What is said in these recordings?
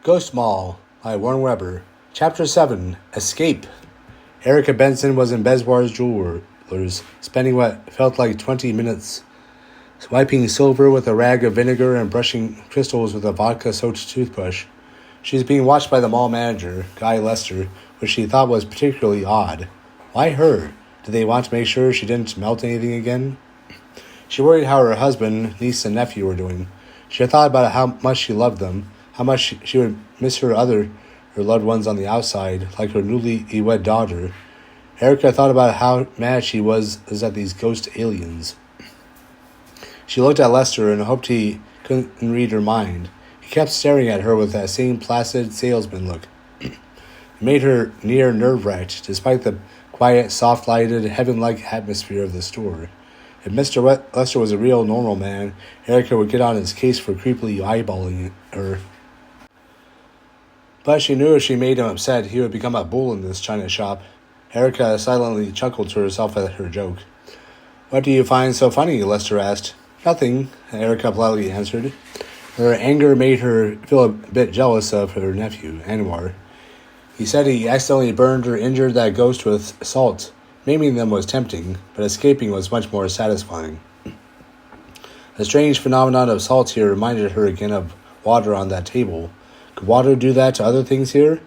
Ghost Mall by Warren Weber. Chapter 7. Escape. Erica Benson was in Beswar's Jewelers, spending what felt like 20 minutes wiping silver with a rag of vinegar and brushing crystals with a vodka-soaked toothbrush. She was being watched by the mall manager, Guy Lester, which she thought was particularly odd. Why her? Did they want to make sure she didn't melt anything again? She worried how her husband, niece, and nephew were doing. She had thought about how much she loved them, how much she would miss her loved ones on the outside, like her newly wed daughter. Erica thought about how mad she was at these ghost aliens. She looked at Lester and hoped he couldn't read her mind. He kept staring at her with that same placid salesman look. It made her near nerve-wracked, despite the quiet, soft-lighted, heaven-like atmosphere of the store. If Mr. Lester was a real normal man, Erica would get on his case for creepily eyeballing her. But she knew if she made him upset, he would become a bull in this china shop. Erica silently chuckled to herself at her joke. "What do you find so funny?" Lester asked. "Nothing," Erica politely answered. Her anger made her feel a bit jealous of her nephew, Anwar. He said he accidentally burned or injured that ghost with salt. Maiming them was tempting, but escaping was much more satisfying. A strange phenomenon of salt here reminded her again of water on that table. Could water do that to other things here?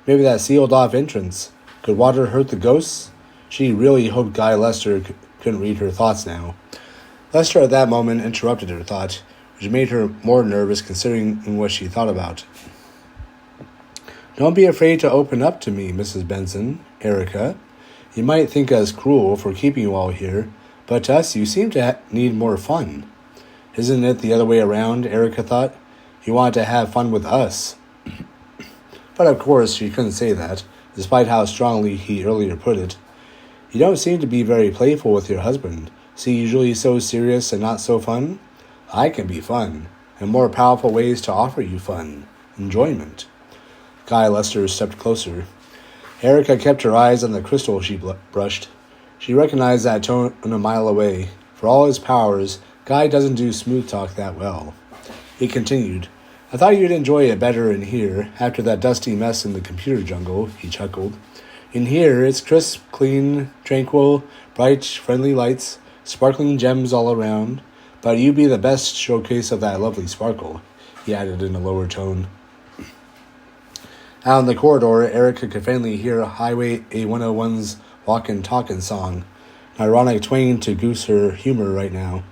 Maybe that sealed-off entrance. Could water hurt the ghosts? She really hoped Guy Lester couldn't read her thoughts now. Lester at that moment interrupted her thought, which made her more nervous considering what she thought about. "Don't be afraid to open up to me, Mrs. Benson, Erica. You might think us cruel for keeping you all here, but to us you seem to need more fun." Isn't it the other way around, Erica thought? You want to have fun with us. But of course she couldn't say that, despite how strongly he earlier put it. "You don't seem to be very playful with your husband. Is he usually so serious and not so fun? I can be fun, and more powerful ways to offer you fun. Enjoyment." Guy Lester stepped closer. Erica kept her eyes on the crystal she brushed. She recognized that tone a mile away. For all his powers, Guy doesn't do smooth talk that well. He continued, "I thought you'd enjoy it better in here, after that dusty mess in the computer jungle," he chuckled. "In here, it's crisp, clean, tranquil, bright, friendly lights, sparkling gems all around. But you be the best showcase of that lovely sparkle," he added in a lower tone. Out in the corridor, Erica could faintly hear Highway A101's Walkin' Talkin' song, an ironic twang to goose her humor right now.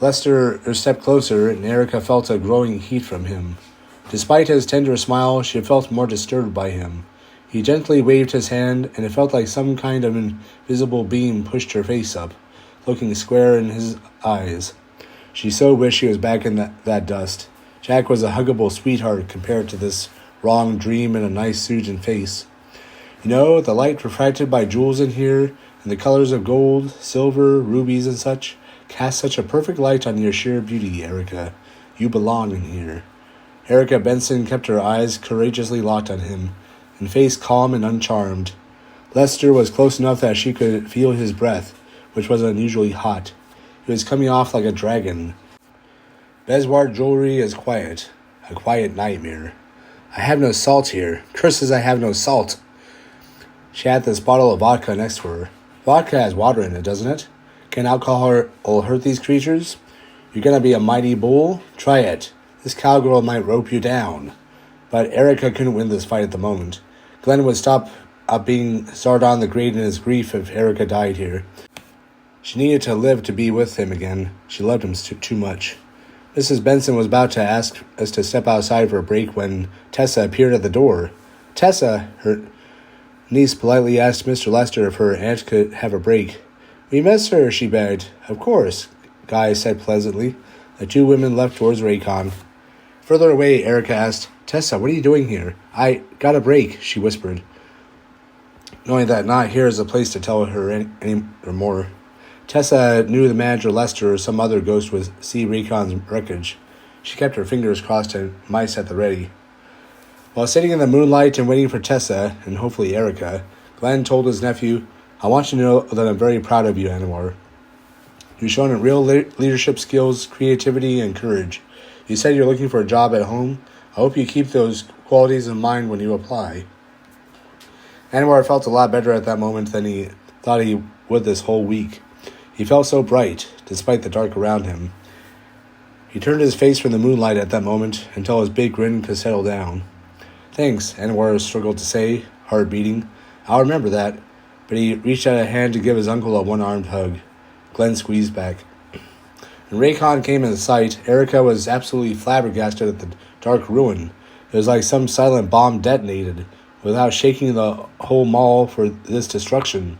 Lester stepped closer, and Erica felt a growing heat from him. Despite his tender smile, she felt more disturbed by him. He gently waved his hand, and it felt like some kind of invisible beam pushed her face up, looking square in his eyes. She so wished she was back in that dust. Jack was a huggable sweetheart compared to this wrong dream in a nice suit and face. "You know, the light refracted by jewels in here, and the colors of gold, silver, rubies, and such, cast such a perfect light on your sheer beauty, Erica. You belong in here." Erica Benson kept her eyes courageously locked on him, and face calm and uncharmed. Lester was close enough that she could feel his breath, which was unusually hot. It was coming off like a dragon. Beswar jewelry is quiet, a quiet nightmare. "I have no salt here. Curses, I have no salt." She had this bottle of vodka next to her. Vodka has water in it, doesn't it? Can alcohol hurt these creatures? You're gonna be a mighty bull? Try it. This cowgirl might rope you down. But Erica couldn't win this fight at the moment. Glenn would stop being on the grade in his grief if Erica died here. She needed to live to be with him again. She loved him too much. Mrs. Benson was about to ask us to step outside for a break when Tessa appeared at the door. "Tessa," her niece politely asked Mr. Lester if her aunt could have a break. "We miss her," she begged. "Of course," Guy said pleasantly. The two women left towards Raycon. Further away, Erica asked, "Tessa, what are you doing here?" "I got a break," she whispered, knowing that not here is a place to tell her any more. Tessa knew the manager Lester or some other ghost would see Raycon's wreckage. She kept her fingers crossed and mice at the ready. While sitting in the moonlight and waiting for Tessa, and hopefully Erica, Glenn told his nephew, "I want you to know that I'm very proud of you, Anwar. You've shown real leadership skills, creativity, and courage. You said you're looking for a job at home. I hope you keep those qualities in mind when you apply. Anwar felt a lot better at that moment than he thought he would this whole week. He felt so bright, despite the dark around him. He turned his face from the moonlight at that moment until his big grin could settle down. Thanks, Anwar struggled to say, heart beating. I'll remember that. But he reached out a hand to give his uncle a one-armed hug. Glenn squeezed back. When Raycon came into sight, Erica was absolutely flabbergasted at the dark ruin. It was like some silent bomb detonated, without shaking the whole mall for this destruction.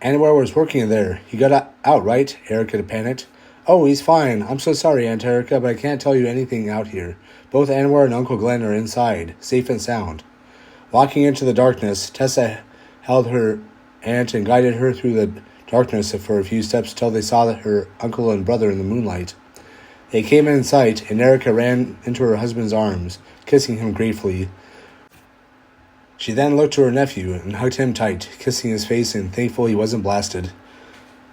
Anwar was working there. He got out, right? Erica panicked. Oh, he's fine. I'm so sorry, Aunt Erica, but I can't tell you anything out here. Both Anwar and Uncle Glenn are inside, safe and sound. Walking into the darkness, Tessa held her aunt and guided her through the darkness for a few steps till they saw her uncle and brother in the moonlight. They came in sight, and Erica ran into her husband's arms, kissing him gratefully. She then looked to her nephew and hugged him tight, kissing his face and thankful he wasn't blasted.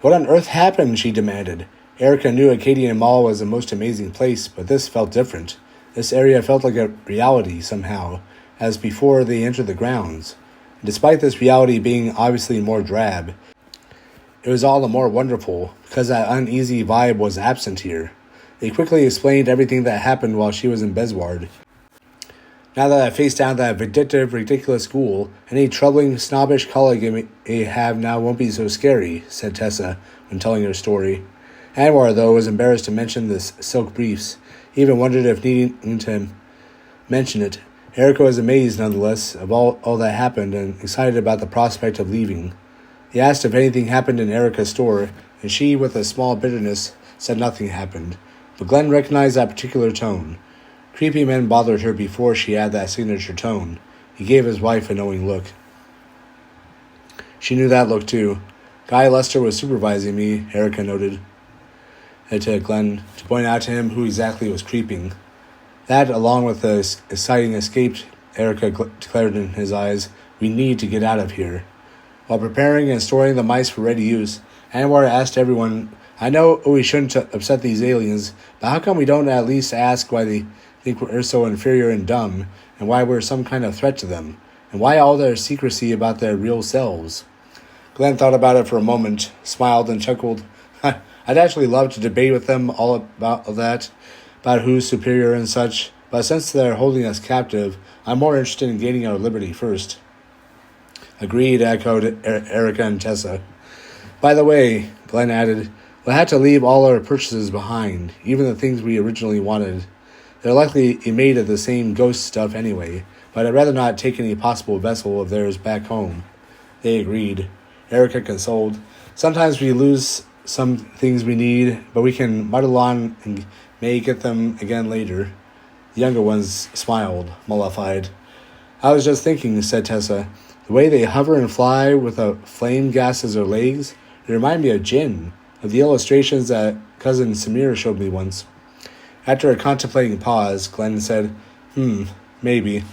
What on earth happened? She demanded. Erica knew Acadian Mall was the most amazing place, but this felt different. This area felt like a reality somehow, as before they entered the grounds. Despite this reality being obviously more drab, it was all the more wonderful because that uneasy vibe was absent here. They quickly explained everything that happened while she was in Besward. Now that I faced down that vindictive, ridiculous school, any troubling, snobbish colleague I may have now won't be so scary, said Tessa when telling her story. Anwar, though, was embarrassed to mention this silk briefs. He even wondered if needing to mention it. Erica was amazed, nonetheless, of all that happened and excited about the prospect of leaving. He asked if anything happened in Erica's store, and she, with a small bitterness, said nothing happened. But Glenn recognized that particular tone. Creepy men bothered her before she had that signature tone. He gave his wife a knowing look. She knew that look, too. Guy Lester was supervising me, Erica noted. And to Glenn, to point out to him who exactly was creeping. That, along with the exciting escape, Erica declared in his eyes, we need to get out of here. While preparing and storing the mice for ready use, Anwar asked everyone, I know we shouldn't upset these aliens, but how come we don't at least ask why they think we're so inferior and dumb, and why we're some kind of threat to them, and why all their secrecy about their real selves? Glenn thought about it for a moment, smiled, and chuckled. I'd actually love to debate with them all about that, about who's superior and such, but since they're holding us captive, I'm more interested in gaining our liberty first. Agreed, echoed Erica and Tessa. By the way, Glenn added, we'll have to leave all our purchases behind, even the things we originally wanted. They're likely made of the same ghost stuff anyway, but I'd rather not take any possible vessel of theirs back home. They agreed. Erica consoled. Sometimes we lose some things we need, but we can muddle on and may get them again later. The younger ones smiled, mollified. I was just thinking, said Tessa, the way they hover and fly with a flame gas as their legs, they remind me of Jinn, of the illustrations that cousin Samir showed me once. After a contemplating pause, Glenn said, maybe.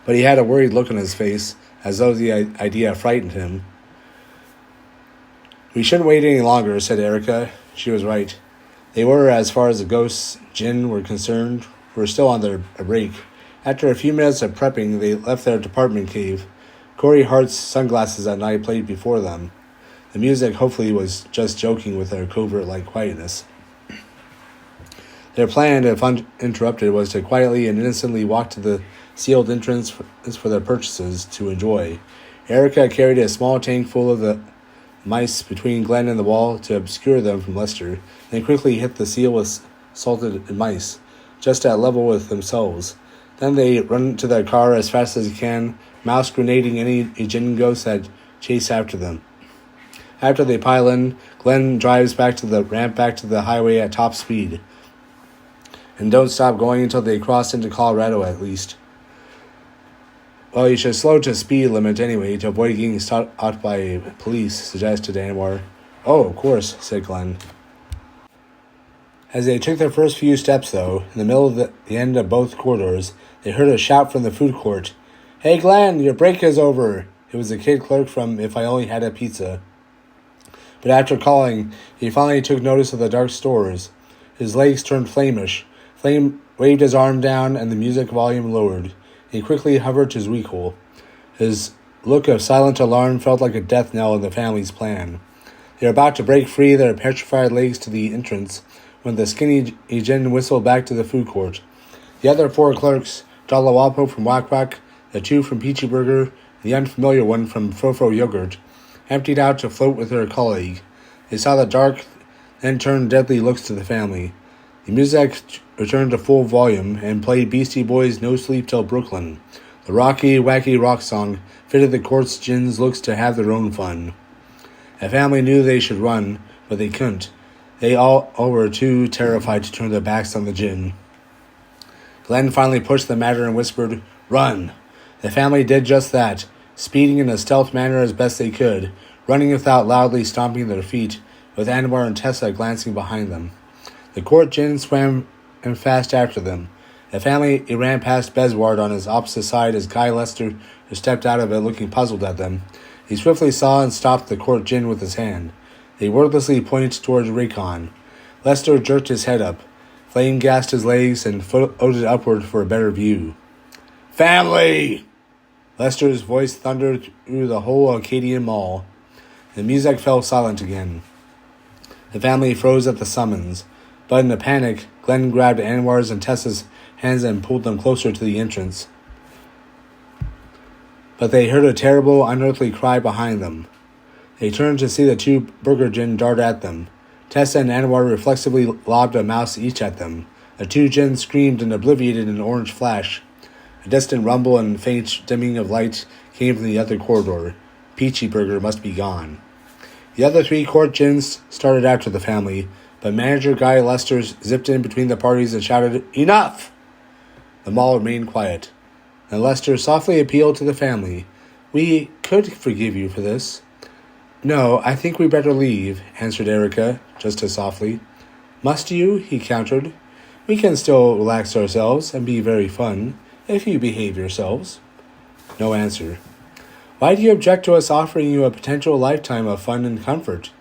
But he had a worried look on his face, as though the idea frightened him. We shouldn't wait any longer, said Erica. She was right. They were, as far as the ghosts, Jinn, were concerned, were still on their break. After a few minutes of prepping, they left their apartment cave. Corey Hart's sunglasses at night played before them. The music hopefully was just joking with their covert-like quietness. Their plan, if uninterrupted, was to quietly and innocently walk to the sealed entrance for their purchases to enjoy. Erica carried a small tank full of the mice between Glenn and the wall to obscure them from Lester, then quickly hit the seal with salted mice, just at level with themselves. Then they run to their car as fast as they can, mouse grenading any Jinn ghosts that chase after them. After they pile in, Glenn drives back to the highway at top speed. And don't stop going until they cross into Colorado at least. Well, you should slow to speed limit anyway to avoid getting stopped by police, suggested Anwar. Oh, of course, said Glenn. As they took their first few steps, though, in the middle of the end of both corridors, they heard a shout from the food court. Hey, Glenn, your break is over. It was the kid clerk from If I Only Had a Pizza. But after calling, he finally took notice of the dark stores. His legs turned flame waved his arm down and the music volume lowered. He quickly hovered to his vehicle. His look of silent alarm felt like a death knell in the family's plan. They were about to break free their petrified legs to the entrance when the skinny Jin whistled back to the food court. The other 4 clerks, Dalawapo from Wak Wak, the 2 from Peachy Burger, the unfamiliar one from Frofro Yogurt, emptied out to float with their colleague. They saw the dark, then turned deadly looks to the family. The music returned to full volume and played Beastie Boys' No Sleep Till Brooklyn. The rocky, wacky rock song fitted the court's Jin's looks to have their own fun. The family knew they should run, but they couldn't. They all were too terrified to turn their backs on the Jin. Glenn finally pushed the matter and whispered, "Run!" The family did just that, speeding in a stealth manner as best they could, running without loudly stomping their feet, with Anwar and Tessa glancing behind them. The court Jin swam fast after them. The family ran past Besward on his opposite side as Guy Lester stepped out of it looking puzzled at them. He swiftly saw and stopped the court Jin with his hand. They wordlessly pointed towards Raycon. Lester jerked his head up. Flame gasped his legs and floated upward for a better view. "Family!" Lester's voice thundered through the whole Acadian Mall. The music fell silent again. The family froze at the summons, but in a panic, Glenn grabbed Anwar's and Tessa's hands and pulled them closer to the entrance. But they heard a terrible, unearthly cry behind them. They turned to see the 2 Burger Jin dart at them. Tessa and Anwar reflexively lobbed a mouse each at them. The 2 Jin screamed and obliterated an orange flash. A distant rumble and faint dimming of light came from the other corridor. Peachy Burger must be gone. The other 3 court Jins started after the family, but manager Guy Lester zipped in between the parties and shouted, "Enough!" The mall remained quiet. And Lester softly appealed to the family. "We could forgive you for this." "No, I think we better leave," answered Erica, just as softly. "Must you?" he countered. "We can still relax ourselves and be very fun, if you behave yourselves." No answer. "Why do you object to us offering you a potential lifetime of fun and comfort?"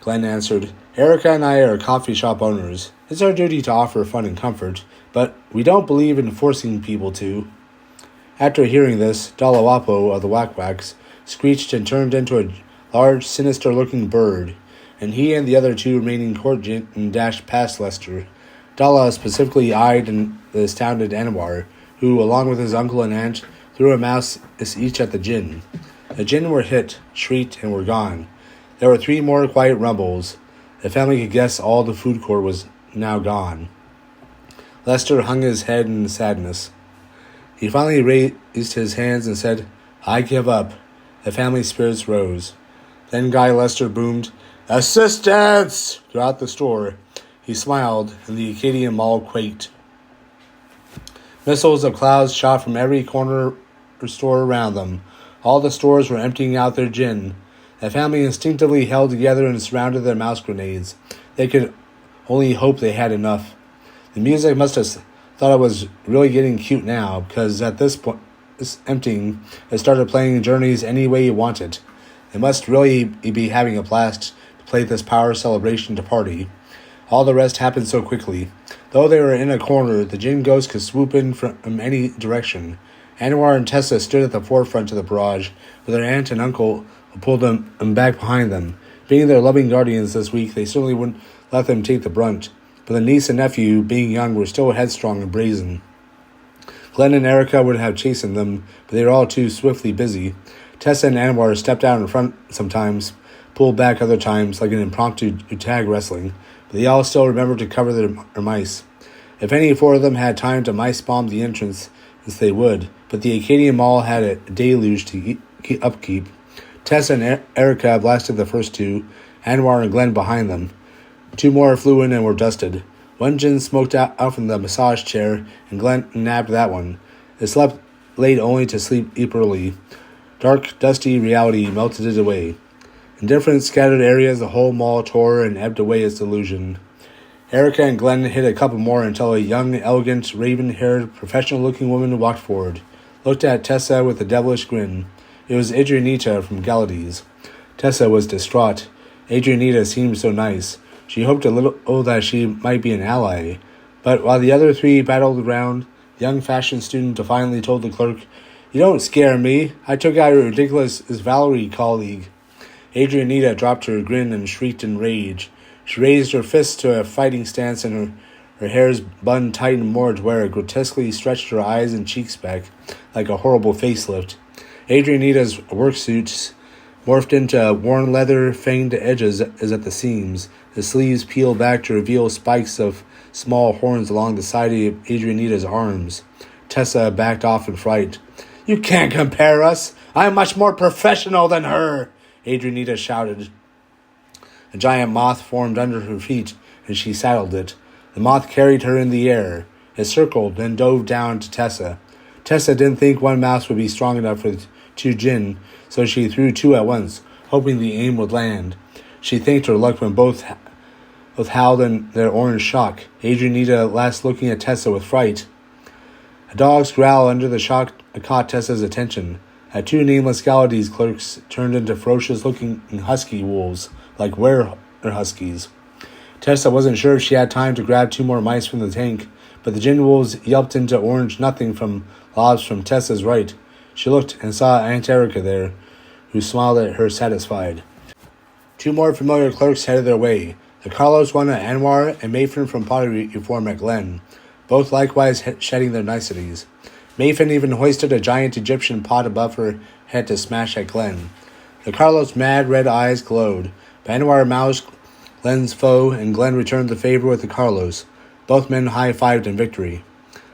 Glenn answered, "Erica and I are coffee shop owners. It's our duty to offer fun and comfort, but we don't believe in forcing people to." After hearing this, Dalawapo of the Wak Waks screeched and turned into a large, sinister-looking bird, and he and the other 2 remaining court Jin dashed past Lester. Dala specifically eyed the astounded Anwar, who, along with his uncle and aunt, threw a mouse each at the Jin. The Jin were hit, shrieked, and were gone. There were 3 more quiet rumbles. The family could guess all the food court was now gone. Lester hung his head in sadness. He finally raised his hands and said, "I give up." The family's spirits rose. Then Guy Lester boomed, "Assistance!" throughout the store. He smiled, and the Acadian Mall quaked. Missiles of clouds shot from every corner or store around them. All the stores were emptying out their gin. The family instinctively held together and surrounded their mouse grenades. They could only hope they had enough. The music must have thought it was really getting cute now, because at this point, this emptying, it started playing Journey's Any Way You Want It. They must really be having a blast to play this power celebration to party. All the rest happened so quickly. Though they were in a corner, the Jin ghost could swoop in from any direction. Anwar and Tessa stood at the forefront of the barrage, with their aunt and uncle who pulled them back behind them. Being their loving guardians this week, they certainly wouldn't let them take the brunt. But the niece and nephew, being young, were still headstrong and brazen. Glenn and Erica would have chastened them, but they were all too swiftly busy. Tessa and Anwar stepped out in front sometimes, pulled back other times, like an impromptu tag wrestling, but they all still remembered to cover their mice. If any 4 of them had time to mice bomb the entrance, yes, they would, but the Acadian Mall had a deluge to upkeep. Tessa and Erica blasted the first 2, Anwar and Glenn behind them. 2 more flew in and were dusted. One Jin smoked out from the massage chair, and Glenn nabbed that one. They slept late only to sleep early. Dark, dusty reality melted it away. In different scattered areas, the whole mall tore and ebbed away its delusion. Erica and Glenn hit a couple more until a young, elegant, raven-haired, professional-looking woman walked forward, looked at Tessa with a devilish grin. It was Adrianita from Galady's. Tessa was distraught. Adrianita seemed so nice. She hoped a little that she might be an ally, But while the other three battled around, the young fashion student defiantly told the clerk, "You don't scare me. I took out a ridiculous Valerie colleague." Adrianita dropped her grin and shrieked in rage. She raised her fists to a fighting stance, and her hair's bun tightened more to where it grotesquely stretched her eyes and cheeks back like a horrible facelift. Adrianita's worksuits morphed into worn leather, fanged edges as at the seams. The sleeves peeled back to reveal spikes of small horns along the side of Adrianita's arms. Tessa backed off in fright. "You can't compare us! I'm much more professional than her!" Adrianita shouted. A giant moth formed under her feet, and she saddled it. The moth carried her in the air. It circled, then dove down to Tessa. Tessa didn't think one mouse would be strong enough for two Jinn, so she threw two at once, hoping the aim would land. She thanked her luck when both howled in their orange shock, Adrianita last looking at Tessa with fright. A dog's growl under the shock caught Tessa's attention. Two nameless Galadees clerks turned into ferocious-looking husky wolves, like were-huskies. Tessa wasn't sure if she had time to grab two more mice from the tank, but the Jinn wolves yelped into orange nothing from lobs from Tessa's right. She looked and saw Aunt Erica there, who smiled at her satisfied. Two more familiar clerks headed their way. The Carlos one at Anwar and Mayfin from pottery reform at Glen, both likewise shedding their niceties. Mayfin even hoisted a giant Egyptian pot above her head to smash at Glen. The Carlos' mad red eyes glowed, but Anwar moused Glen's foe, and Glen returned the favor with the Carlos. Both men high-fived in victory.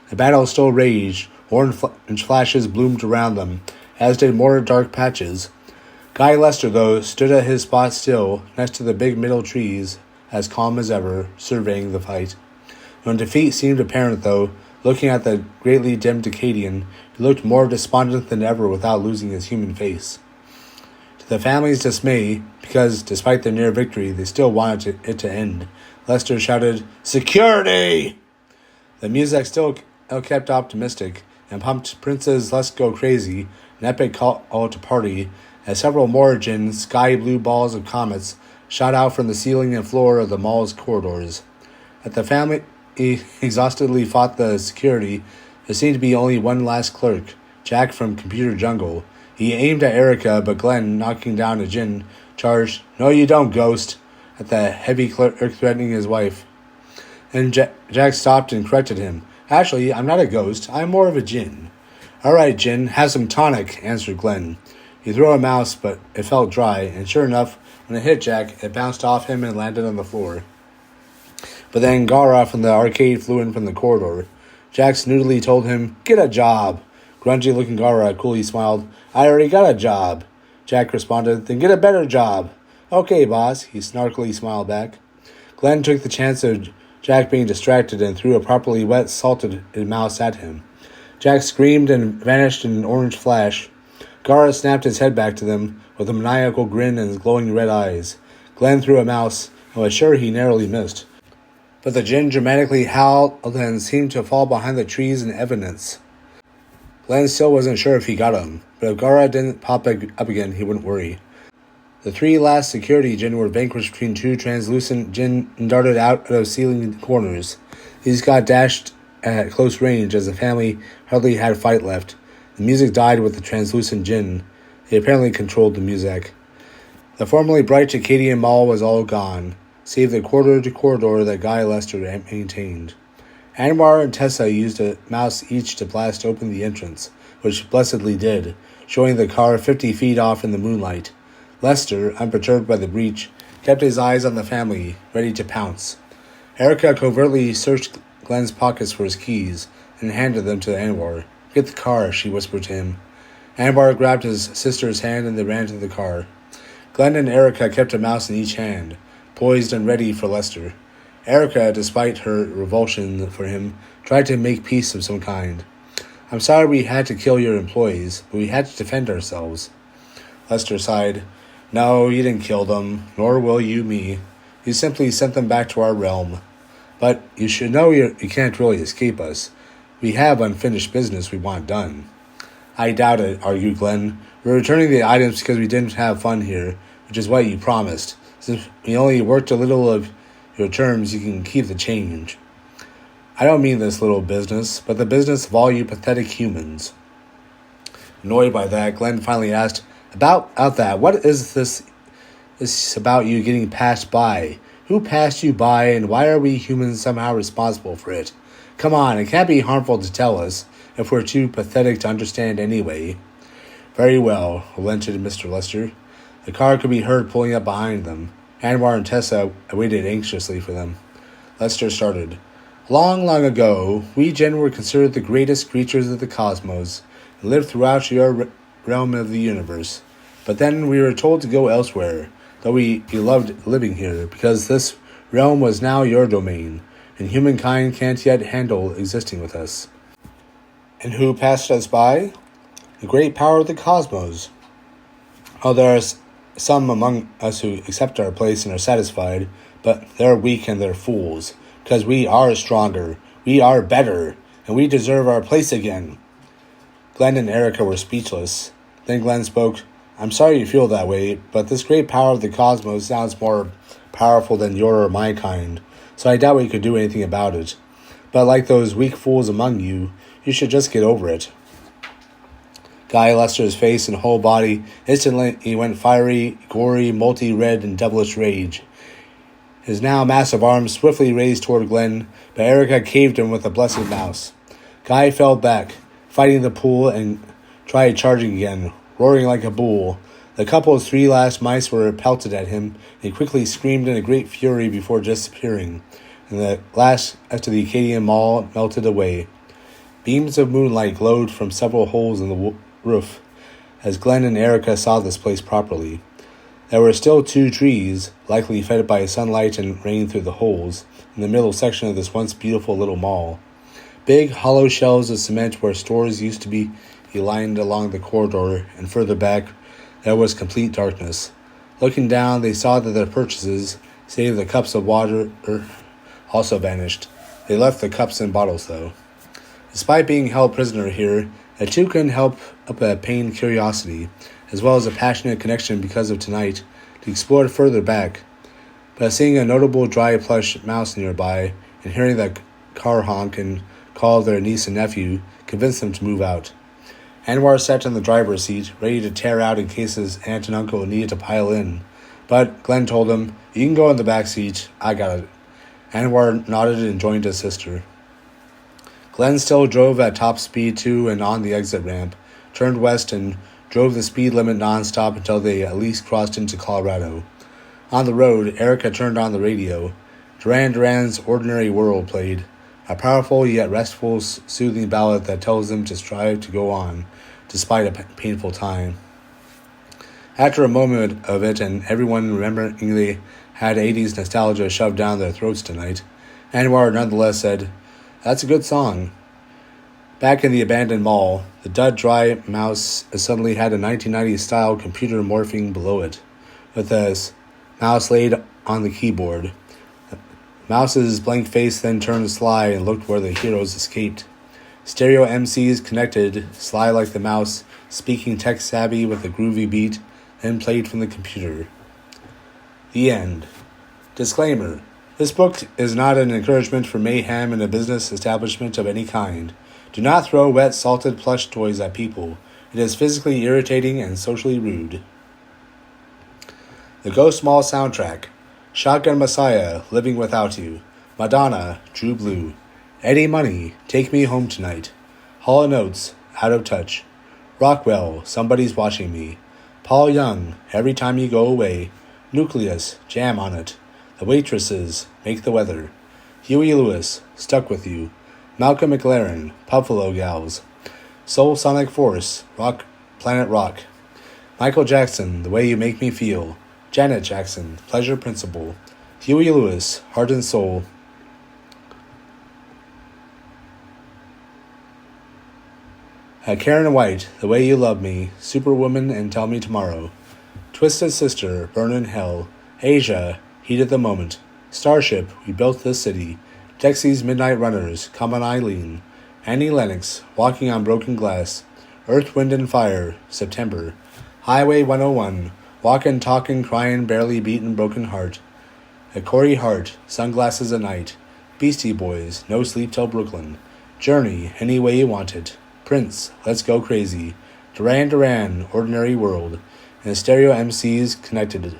The battle still raged. Orange flashes bloomed around them, as did more dark patches. Guy Lester, though, stood at his spot still, next to the big middle trees, as calm as ever, surveying the fight. When defeat seemed apparent, though, looking at the greatly dimmed Acadian, he looked more despondent than ever without losing his human face. To the family's dismay, because, despite their near victory, they still wanted it to end, Lester shouted, "Security!" The music still kept optimistic, and pumped Prince's Let's Go Crazy, an epic call to party, as several more Jinn sky-blue balls of comets shot out from the ceiling and floor of the mall's corridors. As the family exhaustedly fought the security, there seemed to be only one last clerk, Jack from Computer Jungle. He aimed at Erica, but Glenn, knocking down a Jinn, charged, "No you don't, Ghost," at the heavy clerk threatening his wife. And Jack stopped and corrected him. "Actually, I'm not a ghost. I'm more of a Jinn." "All right, Jinn, have some tonic," answered Glenn. He threw a mouse, but it felt dry, and sure enough, when it hit Jack, it bounced off him and landed on the floor. But then Gara from the arcade flew in from the corridor. Jack snootily told him, "Get a job." Grungy-looking Gara coolly smiled. "I already got a job." Jack responded, "Then get a better job." "Okay, boss," he snarkily smiled back. Glenn took the chance of Jack being distracted and threw a properly wet, salted mouse at him. Jack screamed and vanished in an orange flash. Gara snapped his head back to them with a maniacal grin in his glowing red eyes. Glenn threw a mouse and was sure he narrowly missed. But the Jinn dramatically howled and seemed to fall behind the trees in evidence. Glenn still wasn't sure if he got him, but if Gara didn't pop up again, he wouldn't worry. The three last security Jinn were vanquished between two translucent Jinn and darted out of ceiling corners. These got dashed at close range as the family hardly had fight left. The music died with the translucent Jinn. They apparently controlled the music. The formerly bright Acadian Mall was all gone, save the corridor that Guy Lester maintained. Anwar and Tessa used a mouse each to blast open the entrance, which blessedly did, showing the car 50 feet off in the moonlight. Lester, unperturbed by the breach, kept his eyes on the family, ready to pounce. Erica covertly searched Glenn's pockets for his keys and handed them to Anwar. "Get the car," she whispered to him. Anwar grabbed his sister's hand and they ran to the car. Glenn and Erica kept a mouse in each hand, poised and ready for Lester. Erica, despite her revulsion for him, tried to make peace of some kind. "I'm sorry we had to kill your employees, but we had to defend ourselves." Lester sighed. "No, you didn't kill them, nor will you me. You simply sent them back to our realm. But you should know you can't really escape us. We have unfinished business we want done." "I doubt it," argued Glenn. "We're returning the items because we didn't have fun here, which is what you promised. Since we only worked a little of your terms, you can keep the change." I don't mean this little business, but the business of all you pathetic humans. Annoyed by that, Glenn finally asked, About that, what is this about you getting passed by? Who passed you by, and why are we humans somehow responsible for it? Come on, it can't be harmful to tell us, if we're too pathetic to understand anyway. Very well, relented Mr. Lester. The car could be heard pulling up behind them. Anwar and Tessa waited anxiously for them. Lester started. Long, long ago, we Gen were considered the greatest creatures of the cosmos, and lived throughout your realm of the universe. But then we were told to go elsewhere, though we loved living here, because this realm was now your domain, and humankind can't yet handle existing with us. And who passed us by? The great power of the cosmos. Oh, there are some among us who accept our place and are satisfied, but they're weak and they're fools, because we are stronger, we are better, and we deserve our place again. Glenn and Erica were speechless. Then Glenn spoke. I'm sorry you feel that way, but this great power of the cosmos sounds more powerful than your or my kind, so I doubt we could do anything about it. But like those weak fools among you, you should just get over it. Guy Lester's face and whole body instantly went fiery, gory, multi-red, and devilish rage. His now massive arms swiftly raised toward Glenn, but Erica caved him with a blessed mouse. Guy fell back, fighting the pull, and tried charging again, roaring like a bull. The couple's 3 last mice were pelted at him, and he quickly screamed in a great fury before disappearing, and the glass after the Acadian Mall melted away. Beams of moonlight glowed from several holes in the roof, as Glenn and Erica saw this place properly. There were still 2 trees, likely fed by sunlight and rain through the holes, in the middle section of this once beautiful little mall. Big, hollow shelves of cement where stores used to be lined along the corridor, and further back, there was complete darkness. Looking down, they saw that their purchases, save the cups of water, also vanished. They left the cups and bottles, though. Despite being held prisoner here, the two couldn't help a pained curiosity, as well as a passionate connection because of tonight, to explore further back. But seeing a notable dry plush mouse nearby, and hearing the car honk and call their niece and nephew, convinced them to move out. Anwar sat in the driver's seat, ready to tear out in case his aunt and uncle needed to pile in. But Glenn told him, You can go in the back seat, I got it. Anwar nodded and joined his sister. Glenn still drove at top speed to and on the exit ramp, turned west, and drove the speed limit nonstop until they at least crossed into Colorado. On the road, Erica turned on the radio. Duran Duran's Ordinary World played, a powerful yet restful, soothing ballad that tells them to strive to go on, despite a painful time. After a moment of it, and everyone remembering they had 80s nostalgia shoved down their throats tonight, Anwar nonetheless said, That's a good song. Back in the abandoned mall, the Dud Dry mouse suddenly had a 1990s-style computer morphing below it, with a mouse laid on the keyboard. The mouse's blank face then turned sly and looked where the heroes escaped. Stereo MCs connected, sly like the mouse, speaking tech-savvy with a groovy beat, then played from the computer. The end. Disclaimer. This book is not an encouragement for mayhem in a business establishment of any kind. Do not throw wet, salted plush toys at people. It is physically irritating and socially rude. The Ghost Mall soundtrack. Shotgun Messiah, Living Without You. Madonna, True Blue. Eddie Money, Take Me Home Tonight. Hall & Oates, Out of Touch. Rockwell, Somebody's Watching Me. Paul Young, Every Time You Go Away. Nucleus, Jam on It. The Waitresses, Make the Weather. Huey Lewis, Stuck With You. Malcolm McLaren, Buffalo Gals. Soul Sonic Force, Planet Rock. Michael Jackson, The Way You Make Me Feel. Janet Jackson, Pleasure Principle. Huey Lewis, Heart and Soul. Karen White, The Way You Love Me. Superwoman and Tell Me Tomorrow. Twisted Sister, Burn in Hell. Asia, Heat of the Moment. Starship, We Built This City. Dexy's Midnight Runners, Come on Eileen. Annie Lennox, Walking on Broken Glass. Earth, Wind and Fire, September. Highway 101, Walkin', Talkin', Cryin', Barely Beaten, Broken Heart. Corey Hart, Sunglasses at Night. Beastie Boys, No Sleep Till Brooklyn. Journey, Any Way You Want It. Prince, Let's Go Crazy. Duran Duran, Ordinary World. And Stereo MCs Connected.